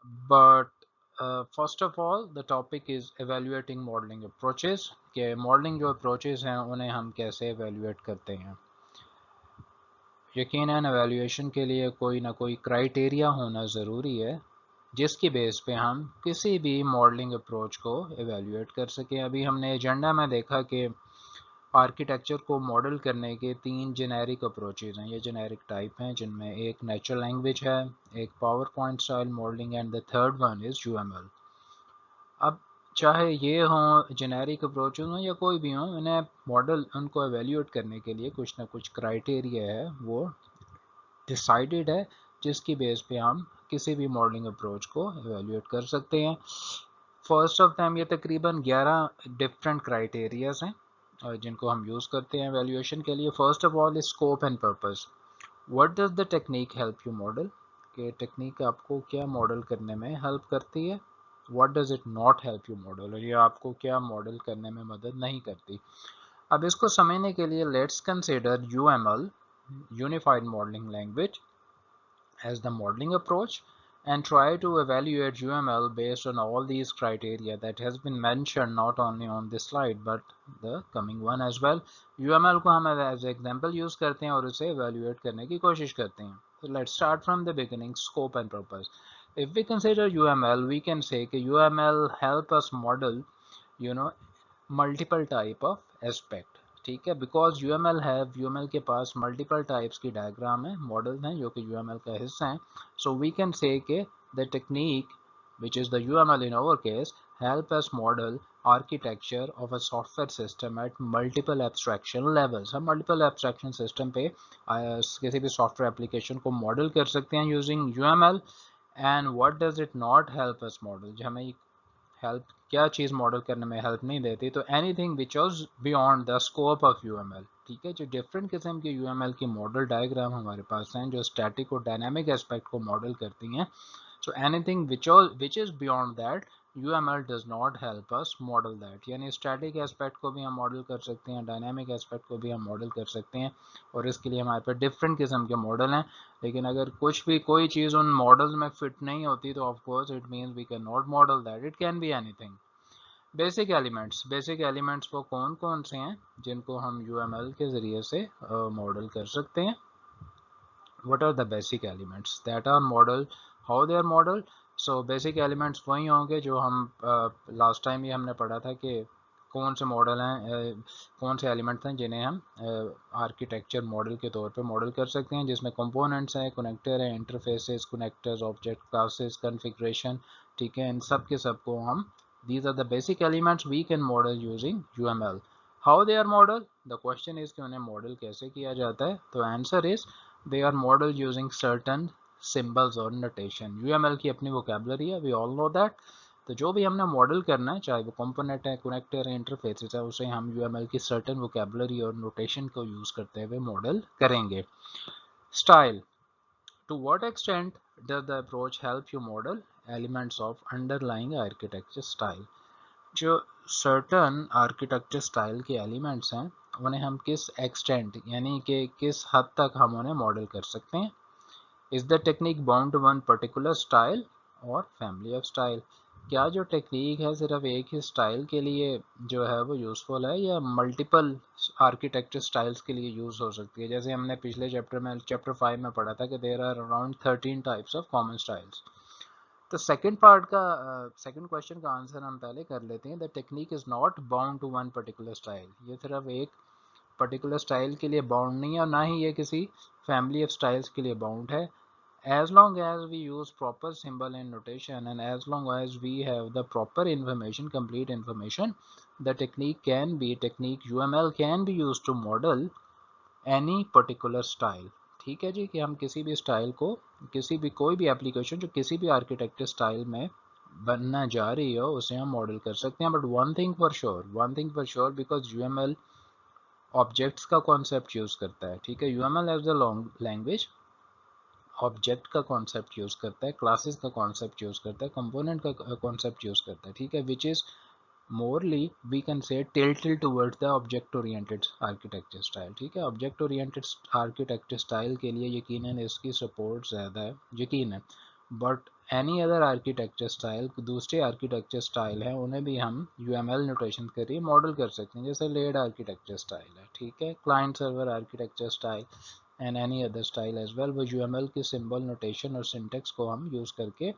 but first of all the topic is evaluating modelling approaches कि modelling जो approaches हैं उन्हें हम कैसे एवेल्यूएट करते हैं। यकीनन एवेल्यूएशन के लिए कोई ना कोई क्राइटेरिया होना ज़रूरी है जिसकी बेस पे हम किसी भी मॉडलिंग अप्रोच को एवेल्यूएट कर सकें। अभी हमने एजेंडा में देखा कि आर्किटेक्चर को मॉडल करने के 3 जेनेरिक अप्रोचेज हैं। ये जेनेरिक टाइप हैं जिनमें एक नेचुरल लैंग्वेज है, एक power point style modelling and the third one is UML. अब चाहे ये हों जेनेरिक अप्रोचेज हों या कोई भी हों, इन्हें मॉडल उनको एवेल्यूएट करने के लिए कुछ ना कुछ क्राइटेरिया है वो डिसाइडेड है जिसकी बेस पे हम किसी भी मॉडलिंग अप्रोच को एवेल्यूएट कर सकते हैं। फर्स्ट ऑफ टाइम ये तकरीबन 11 डिफरेंट क्राइटेरियाज हैं जिनको हम यूज़ करते हैं एवेल्यूएशन के लिए। First of all is scope and purpose. What does the technique help you model, कि टेक्निक आपको क्या मॉडल करने में हेल्प करती है। What does it not help you model, और ये आपको क्या मॉडल करने में मदद नहीं करती। अब इसको समझने के लिए let's consider UML, unified modelling language, as the modeling approach, and try to evaluate UML based on all these criteria that has been mentioned not only on this slide but the coming one as well। UML को हम as example use करते हैं और उसे evaluate करने की कोशिश करते हैं। So let's start from the beginning, scope and purpose। If we consider UML, we can say कि UML help us model, you know, multiple type of aspect. ठीक है, बिकॉज यूएमएल है, यूएमएल के पास मल्टीपल टाइप्स की diagram है, model हैं जो कि यूएमएल का हिस्सा हैं। सो वी कैन से के the technique which is the UML in our case help us model architecture of a software system at multiple abstraction levels। हम multiple abstraction system पे किसी भी सॉफ्टवेयर एप्लीकेशन को मॉडल कर सकते हैं using UML। and what does it not help us model, जो हमें हेल्प क्या चीज़ मॉडल करने में हेल्प नहीं देती, तो anything which was beyond the scope of UML. ठीक है, जो डिफरेंट किस्म के यूएमएल की मॉडल डायग्राम हमारे पास हैं जो स्टैटिक और डायनामिक एस्पेक्ट को मॉडल करती हैं। So anything which is beyond that UML does not help us model that. यानी स्टैटिक एस्पेक्ट को भी हम मॉडल कर सकते हैं, डायनामिक एस्पेक्ट को भी हम मॉडल कर सकते हैं, और इसके लिए हमारे पास डिफरेंट किस्म के मॉडल हैं। लेकिन अगर कुछ भी कोई चीज़ उन मॉडल्स में फिट नहीं होती तो of course it means we can not model that, it can be anything. Basic elements वो कौन कौन से हैं जिनको हम यूएमएल के ज़रिए से मॉडल कर सकते हैं। what are the basic elements that are modeled, how they are modeled। so basic elements वही होंगे जो हम लास्ट टाइम ही हमने पढ़ा था कि कौन से मॉडल हैं, कौन से एलिमेंट्स हैं जिन्हें हम आर्किटेक्चर मॉडल के तौर पे मॉडल कर सकते हैं, जिसमें कंपोनेंट्स हैं, कनेक्टर हैं, interfaces, connectors, object classes, configuration. ठीक है, इन सब के सब को हम, these are the basic elements we can model using UML। how they are modeled, the question is कि उन्हें मॉडल कैसे किया जाता है। तो answer is they are modeled using certain symbols और notation। UML की अपनी vocabulary है, we all know that। तो जो भी हमने मॉडल करना है, चाहे वो कंपोनेंट है, कनेक्टर है, इंटरफेसेस है, उसे हम UML की सर्टेन वोकेबलरी और नोटेशन को यूज़ करते हुए मॉडल करेंगे। Style, to what extent does the approach help you model elements of underlying architecture style. जो सर्टन आर्किटेक्चर स्टाइल के एलिमेंट्स हैं उन्हें हम किस एक्सटेंट यानी कि किस हद तक हम उन्हें मॉडल कर सकते हैं। Is the technique bound to one particular style और फैमिली ऑफ स्टाइल। क्या जो टेक्निक है सिर्फ एक ही स्टाइल के लिए जो है वो यूज़फुल है, या मल्टीपल आर्किटेक्चर स्टाइल्स के लिए यूज़ हो सकती है। जैसे हमने पिछले चैप्टर 5 में पढ़ा था कि there are around 13 types of common styles. तो सेकंड पार्ट का सेकंड क्वेश्चन का आंसर हम पहले कर लेते हैं। The technique is not bound to one particular style. ये सिर्फ एक पर्टिकुलर स्टाइल के लिए बाउंड नहीं है और ना ही ये किसी फैमिली ऑफ स्टाइल्स के लिए बाउंड है। as long as we use proper symbol and notation and as long as we have the proper information, complete information, the technique UML can be used to model any particular style। ठीक है जी, कि हम किसी भी style को, किसी भी कोई भी एप्लीकेशन जो किसी भी आर्किटेक्चर स्टाइल में बनना जा रही हो उसे हम मॉडल कर सकते हैं। But one thing for sure because UML objects का कॉन्सेप्ट यूज़ करता है। ठीक है, UML as the language object का कॉन्सेप्ट यूज़ करता है, क्लासेस का कॉन्सेप्ट यूज़ करता है, कंपोनेंट का कॉन्सेप्ट यूज़ करता है। ठीक है, which is morally we can say tilted towards the object oriented architecture style. ठीक है, ऑब्जेक्ट ओरिएंटेड आर्किटेक्चर स्टाइल के लिए यकीनन इसकी सपोर्ट ज़्यादा है, यकीन है। But any other architecture style, दूसरे आर्किटेक्चर स्टाइल हैं उन्हें भी हम UML नोटेशन के जरिए मॉडल कर सकते हैं, जैसे लेड आर्किटेक्चर स्टाइल है, ठीक है, client server architecture style and any other style as well, वो UML के सिंबल नोटेशन और सिंटेक्स को हम यूज़ करके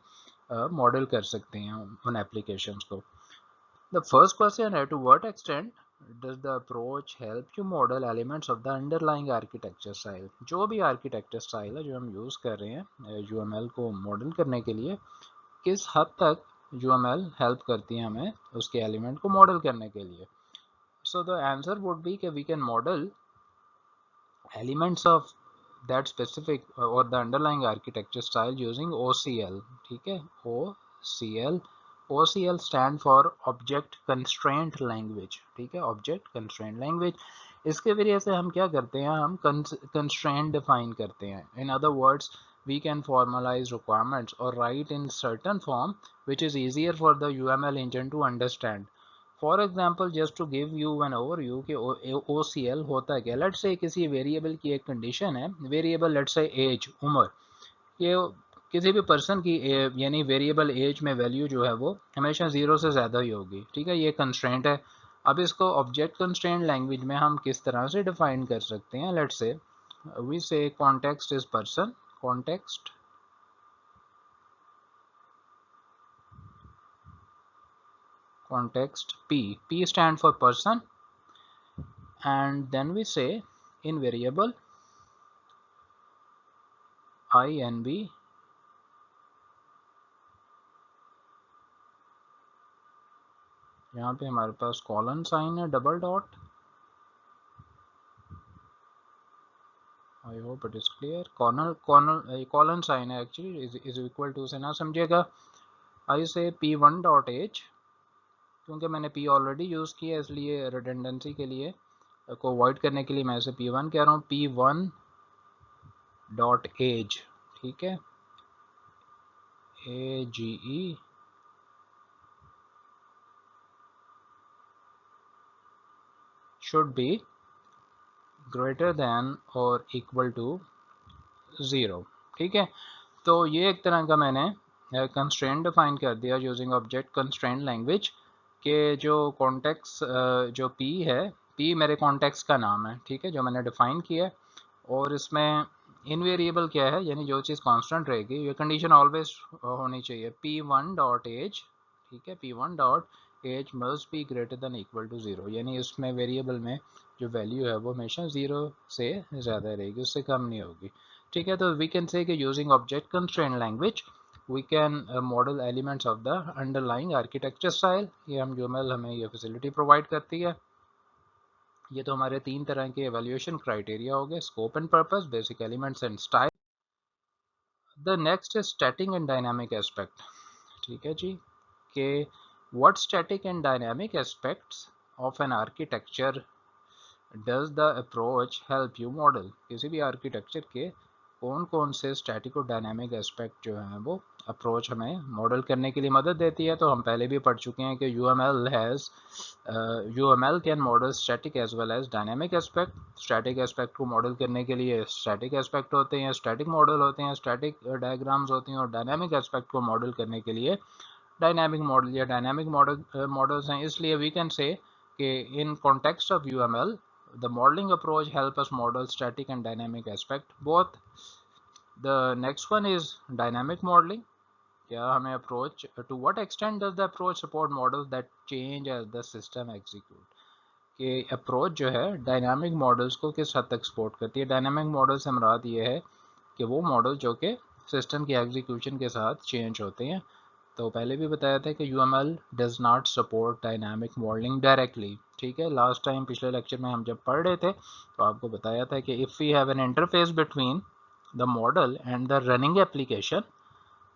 मॉडल कर सकते हैं उन एप्लीकेशंस को। The first question है, to what extent does the approach help you model elements of the underlying architecture style? जो भी architecture style है जो हम यूज़ कर रहे हैं UML को मॉडल करने के लिए, किस हद तक UML हेल्प करती है हमें उसके एलिमेंट को मॉडल करने के लिए। So the answer would be कि we can model elements of that specific or the underlying architecture style using OCL, ठीक है, OCL। OCL stand for Object Constraint Language, ठीक है, Object Constraint Language। इसके वजह से हम क्या करते हैं, हम constraint define करते हैं। In other words, we can formalize requirements or write in certain form which is easier for the UML engine to understand। For example just to give you an overview कि OCL होता क्या। Let's say किसी variable की एक condition है, variable let's say as, उम्र, ये किसी भी पर्सन की यानी वेरिएबल एज में वैल्यू जो है वो हमेशा 0 से ज़्यादा ही होगी, ठीक है, ये कंस्ट्रेंट है। अब इसको ऑब्जेक्ट कंस्ट्रेंट लैंग्वेज में हम किस तरह से डिफाइन कर सकते हैं। लेट्स से वी से context is person, context P stand for person, and then we say in variable INB यहाँ पे हमारे पास कॉलन साइन है, double dot, I hope it is clear, colon sign है एक्चुअली, इज इक्वल टू से ना समझिएगा। आई से P1 डॉट एज, क्योंकि मैंने P ऑलरेडी यूज़ किया इसलिए रिडंडेंसी के लिए को अवॉइड करने के लिए मैं इसे P1 कह रहा हूँ। P1 डॉट एज, ठीक है, AGE should be greater than or equal to 0, ठीक है। तो ये एक तरह का मैंने कंस्ट्रेंट डिफाइन कर दिया यूजिंग ऑब्जेक्ट कंस्ट्रेंट लैंग्वेज के जो कॉन्टेक्स्ट जो P है, P मेरे कॉन्टेक्स्ट का नाम है, ठीक है, जो मैंने डिफाइन किया है। और इसमें इन वेरिएबल क्या है, यानी जो चीज़ कांस्टेंट रहेगी, ये कंडीशन ऑलवेज होनी चाहिए, P1 डॉट एज, ठीक है, P1 dot age must be greater than equal to 0, यानी इसमें वेरिएबल में जो वैल्यू है वो हमेशा 0 से ज़्यादा रहेगी, उससे कम नहीं होगी, ठीक है। तो वी कैन से कि using object constraint language we can model elements of the underlying architecture style. ये हम UML हमें ये फैसिलिटी प्रोवाइड करती है। ये तो हमारे 3 तरह के एवेल्यूएशन क्राइटेरिया हो गए, scope and purpose, basic elements and style. The next is static and dynamic aspect, ठीक है जी, कि what static and dynamic aspects of an architecture does the approach help you model. किसी भी आर्किटेक्चर के कौन कौन से स्टैटिक और डायनामिक एस्पेक्ट जो हैं वो अप्रोच हमें मॉडल करने के लिए मदद देती है। तो हम पहले भी पढ़ चुके हैं कि UML can model static as well as dynamic aspect. Static aspect को मॉडल करने के लिए स्टैटिक एस्पेक्ट होते हैं, स्टैटिक मॉडल होते हैं, स्टैटिक डायग्राम्स होती हैं, और डायनामिक एस्पेक्ट को मॉडल करने के लिए डायनामिक मॉडल या डायनामिक मॉडल्स हैं। इसलिए वी कैन से कि in context of UML the modeling approach help us model static and dynamic aspect both. The next one is dynamic modeling. क्या हमें approach, to what extent does the approach support models that change as the system execute। कि approach जो है dynamic models को किस हद तक support करती है। डायनामिक मॉडल से मुराद ये है कि वो मॉडल जो कि सिस्टम की एग्जीक्यूशन के साथ चेंज होते हैं। तो पहले भी बताया था कि UML does not support dynamic modelling directly, ठीक है। लास्ट टाइम पिछले लेक्चर में हम जब पढ़ रहे थे तो आपको बताया था कि if we have an interface between the model and the running application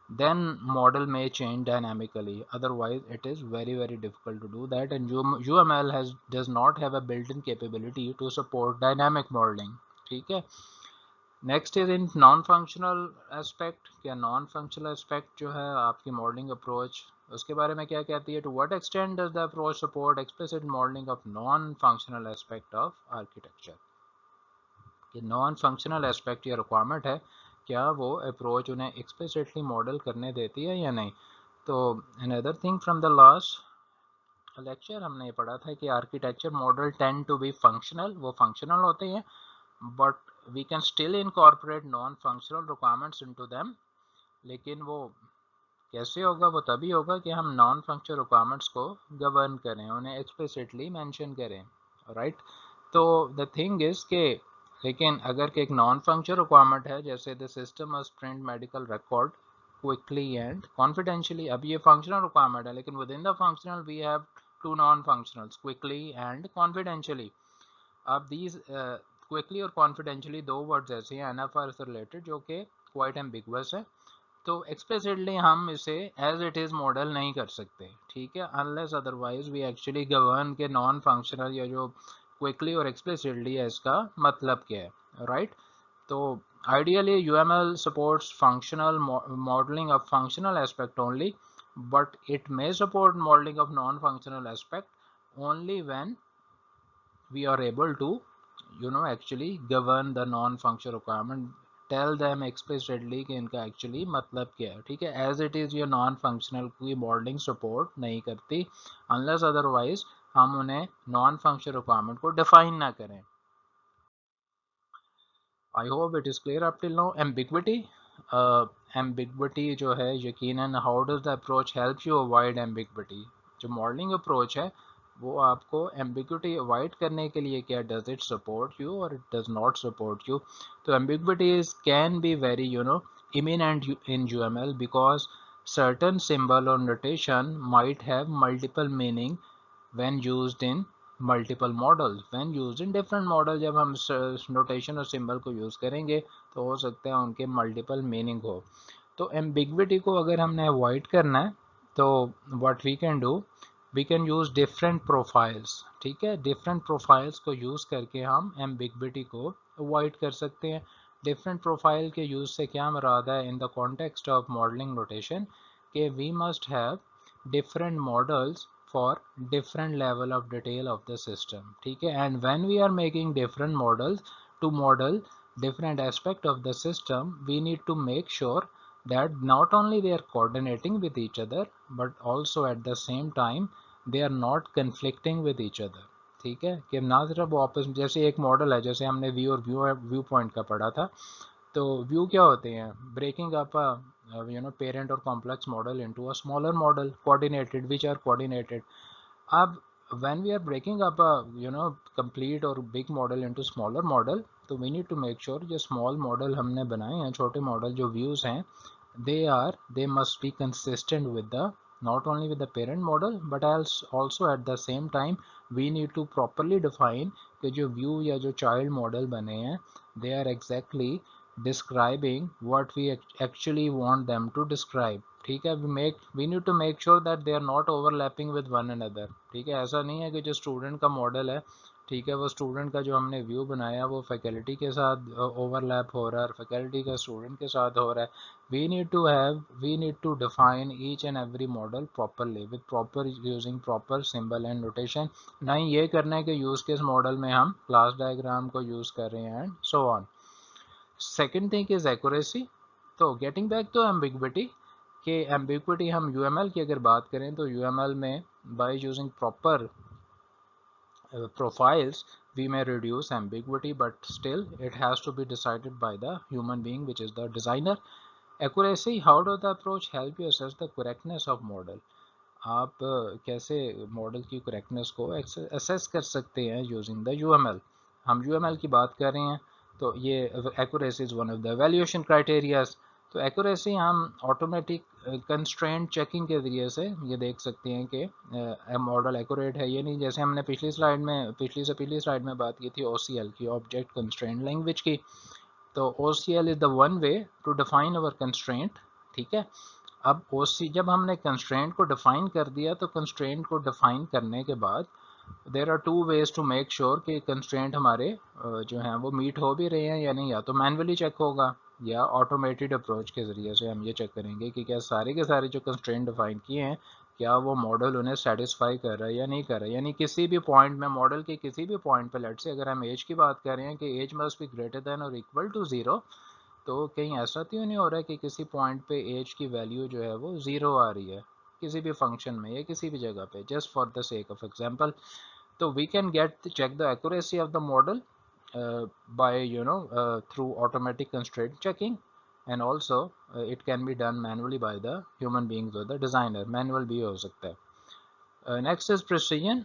then model may change dynamically, otherwise it is very difficult to do that, and UML does not have a built-in capability to support dynamic modeling, ठीक है। Next is in non functional aspect. क्या non functional aspect जो है आपकी modelling approach, उसके बारे में क्या कहती है। To what extent does the approach support explicit modelling of non functional aspect of architecture. कि नॉन फंक्शनल एस्पेक्ट या रिक्वायरमेंट है क्या वो अप्रोच उन्हें एक्सप्लिसिटली मॉडल करने देती है या नहीं। तो another thing from the last lecture हमने ये पढ़ा था कि architecture model tend to be functional, वो फंक्शनल होते हैं, but we can still incorporate non functional requirements into them. लेकिन वो कैसे होगा, वो तभी होगा कि हम नॉन फंक्शनल रिक्वायरमेंट्स को गवर्न करें, उन्हें एक्सप्लिसिटली मेंशन करें, राइट। तो द थिंग इज के लेकिन अगर एक नॉन फंक्शनल रिक्वायरमेंट है, जैसे the system must print medical record quickly and confidentially, अब ये फंक्शनल रिक्वायरमेंट है, लेकिन within the functional we have two non functionals, quickly and confidentially. अब दीज क्विकली और कॉन्फिडेंशियली दो वर्ड्स ऐसे हैं एनएफआर से रिलेटेड जो कि क्वाइट एम्बिगुअस है, तो एक्सप्लिसिटली हम इसे एज इट इज मॉडल नहीं कर सकते, ठीक है, unless otherwise we actually govern के नॉन फंक्शनल या जो क्विकली और एक्सप्लिसिटली है इसका मतलब क्या है, राइट। तो ideally UML supports functional modeling of functional aspect only, but it may support modeling of non-functional aspect only when we are able to actually govern the non-functional requirement, tell them explicitly कि इनका actually मतलब क्या है, ठीक है। as it is ये non-functional कोई modeling support नहीं करती unless otherwise हम उन्हें non-functional requirement को define ना करें। I hope it is clear up till now। ambiguity, ambiguity जो है यकीनन how does the approach help you avoid ambiguity, जो modeling approach है वो आपको ambiguity avoid करने के लिए क्या does it support you or it does not support you। तो ambiguity is can be very imminent in UML because certain symbol or notation might have multiple meaning when used in multiple model, when used in different model, जब हम notation और symbol को use करेंगे तो हो सकता है उनके मल्टीपल मीनिंग हो। तो एम्बिग्विटी को अगर हमने अवॉइड करना है तो what we can do, we can use different profiles, ठीक है, डिफरेंट प्रोफाइल्स को यूज़ करके हम एम्बिग्विटी को अवॉइड कर सकते हैं। डिफरेंट प्रोफाइल के यूज़ से क्या मुराद है in the context of modelling notation, कि we must have different models for different level of detail of the system, ठीक है। and when we are making different models to model different aspect of the system, we need to make sure that not only they are coordinating with each other but also at the same time they are not conflicting with each other, ठीक है, कि ना सिर्फ वो आपस में, जैसे एक मॉडल है, जैसे हमने व्यू और व्यू पॉइंट का पढ़ा था, तो व्यू क्या होते हैं, breaking up parent or complex model into a smaller model coordinated which are coordinated। अब when we are breaking up a complete or big model into smaller model, तो we need to make sure जो small model हमने बनाए हैं, छोटे model जो views हैं, they must be consistent with the not only with the parent model but also at the same time we need to properly define कि जो view या जो child model बने हैं they are exactly describing what we actually want them to describe, ठीक है। we need to make sure that they are not overlapping with one another, ठीक है। ऐसा नहीं है कि जो स्टूडेंट का मॉडल है, ठीक है, वो स्टूडेंट का जो हमने व्यू बनाया वो फैकल्टी के साथ ओवरलैप हो रहा है और फैकल्टी का स्टूडेंट के साथ हो रहा है। we need to define each and every model properly with proper using proper symbol and notation। नहीं ये करना है कि यूज केस मॉडल में हम क्लास डायग्राम को यूज कर रहे हैं and so on. Second thing is accuracy. तो गेटिंग बैक टू एम्बिग्विटी, कि एम्बिग्विटी हम यूएमएल की अगर बात करें तो यूएमएल में by using proper profiles we may reduce ambiguity, but still it has to be decided by the human being which is the designer। accuracy, how does the approach help you assess the correctness of model। आप कैसे model की correctness को assess कर सकते हैं using the UML. हम UML की बात कर रहे हैं तो ये accuracy is one of the evaluation criterias. तो एक्यूरेसी हम ऑटोमेटिक कंस्ट्रेंट चेकिंग के ज़रिए से ये देख सकते हैं कि मॉडल एक्यूरेट है ये नहीं। जैसे हमने पिछली स्लाइड में बात की थी OCL की, ऑब्जेक्ट कंस्ट्रेंट लैंग्वेज की। तो OCL is the one way to define our constraint, ठीक है। अब जब हमने कंस्ट्रेंट को डिफाइन कर दिया तो कंस्ट्रेंट को डिफाइन करने के बाद there are two ways to make sure कि कंस्ट्रेंट हमारे जो हैं वो मीट हो भी रहे हैं या नहीं। या तो मैनुअली चेक होगा या ऑटोमेटेड अप्रोच के ज़रिए से हम ये चेक करेंगे कि क्या सारे के सारे जो कंस्ट्रेंट डिफाइन किए हैं क्या वो मॉडल उन्हें सेटिस्फाई कर रहा है या नहीं कर रहा है। यानी किसी भी पॉइंट में मॉडल के किसी भी पॉइंट पे लेट से अगर हम एज की बात कर रहे हैं कि age must be greater than और इक्वल टू 0, तो कहीं ऐसा तो नहीं हो रहा है कि किसी पॉइंट पे एज की वैल्यू जो है वो 0 आ रही है किसी भी फंक्शन में या किसी भी जगह पे, just for the sake of example. तो we can get check the accuracy of the model by through automatic constraint checking, and also it can be done manually by the human beings or the designer, manual भी हो सकता है। Next is precision.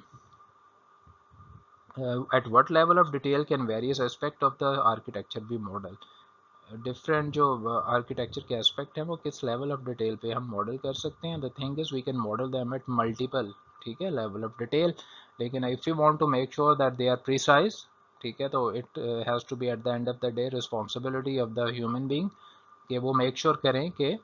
At what level of detail can various aspect of the architecture be model? Different जो architecture के aspect हैं वो किस level of detail पे हम मॉडल कर सकते हैं। The thing is we can model them at multiple, ठीक है, लेवल ऑफ डिटेल, लेकिन if you want to make sure that they are precise, ठीक है, तो it has to be at the end of the day responsibility of the human being कि वो make sure करें कि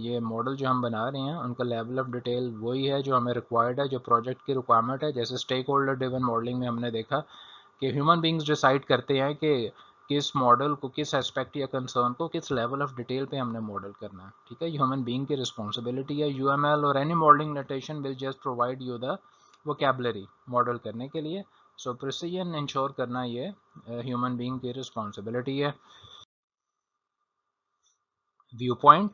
ये मॉडल जो हम बना रहे हैं उनका लेवल ऑफ डिटेल वही है जो हमें रिक्वायर्ड है, जो प्रोजेक्ट की रिक्वायरमेंट है। जैसे स्टेक होल्डर ड्रिवन मॉडलिंग में हमने देखा कि ह्यूमन बींग्स डिसाइड करते हैं कि किस मॉडल को, किस एस्पेक्ट या कंसर्न को किस लेवल ऑफ डिटेल पे हमने मॉडल करना है, ठीक है। ह्यूमन बीइंग की रिस्पॉन्सिबिलिटी है। यूएमएल और any modelling notation will just provide you the vocabulary model करने के लिए। सो प्रिसीजन इंश्योर करना ये ह्यूमन बीइंग की रिस्पॉन्सिबिलिटी है। व्यू पॉइंट,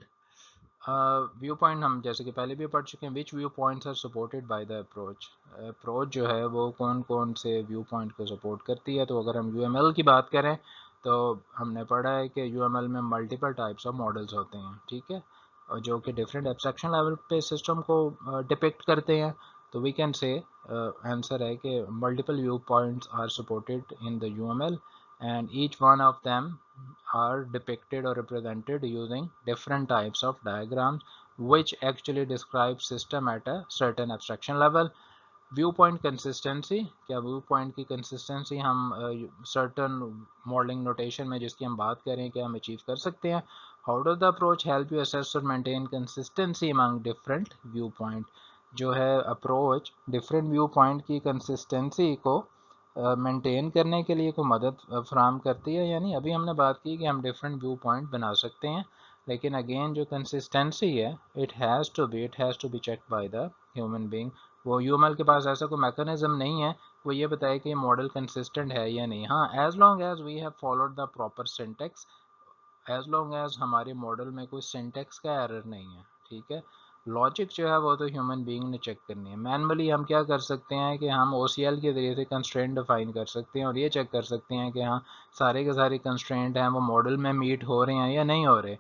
व्यू पॉइंट हम जैसे कि पहले भी पढ़ चुके हैं। Which view points are supported by the approach, approach जो है वो कौन कौन से व्यू पॉइंट को सपोर्ट करती है। तो अगर हम यूएमएल की बात करें तो हमने पढ़ा है कि यूएमएल में मल्टीपल टाइप्स ऑफ मॉडल्स होते हैं, ठीक है, और जो कि डिफरेंट एब्स्ट्रैक्शन लेवल पे सिस्टम को डिपिक्ट करते हैं। तो वी कैन से आंसर है कि multiple view points are supported in the UML and each one of them are depicted or represented using different types of diagrams which actually describe system at a certain abstraction level. Viewpoint consistency, क्या viewpoint की consistency हम certain modeling notation में जिसकी हम बात करें क्या हम achieve कर सकते हैं। How does the approach help you assess or maintain consistency among different viewpoint, जो है approach different viewpoint की consistency को मेंटेन करने के लिए कोई मदद फ्राहम करती है या नहीं। अभी हमने बात की कि हम डिफरेंट व्यू पॉइंट बना सकते हैं, लेकिन अगेन जो कंसिस्टेंसी है it has to be check by the human being. वो यूएमएल के पास ऐसा कोई मैकेनिज्म नहीं है वो ये बताए कि मॉडल कंसिस्टेंट है या नहीं। हाँ, as long as we have followed the proper syntax, as long as हमारे मॉडल में कोई सिंटेक्स का एरर नहीं है, ठीक है। लॉजिक जो है वो तो ह्यूमन बीइंग ने चेक करनी है। मैनुअली हम क्या कर सकते हैं कि हम ओसीएल के जरिए से कंस्ट्रेंट डिफाइन कर सकते हैं और ये चेक कर सकते हैं कि हाँ सारे के सारे कंस्ट्रेंट हैं वो मॉडल में मीट हो रहे हैं या नहीं हो रहे।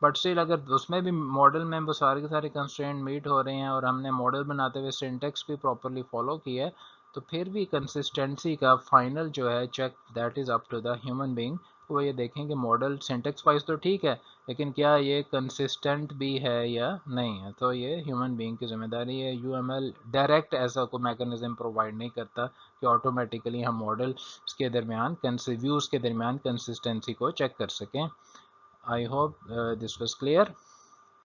बट स्टिल अगर उसमें भी मॉडल में वो सारे के सारे कंस्ट्रेंट मीट हो रहे हैं और हमने मॉडल बनाते हुए सिंटेक्स भी प्रॉपरली फॉलो किया है, तो फिर भी कंसिस्टेंसी का फाइनल जो है check that is up to the human being. वो ये देखें कि मॉडल सिंटेक्स वाइज तो ठीक है लेकिन क्या ये कंसिस्टेंट भी है या नहीं है। तो ये ह्यूमन बीइंग की जिम्मेदारी है। यूएमएल डायरेक्ट ऐसा कोई मैकेनिज्म प्रोवाइड नहीं करता कि ऑटोमेटिकली हम मॉडल्स के दरमियान व्यूज़ के दरमियान कंसिस्टेंसी को चेक कर सकें। I hope this was clear.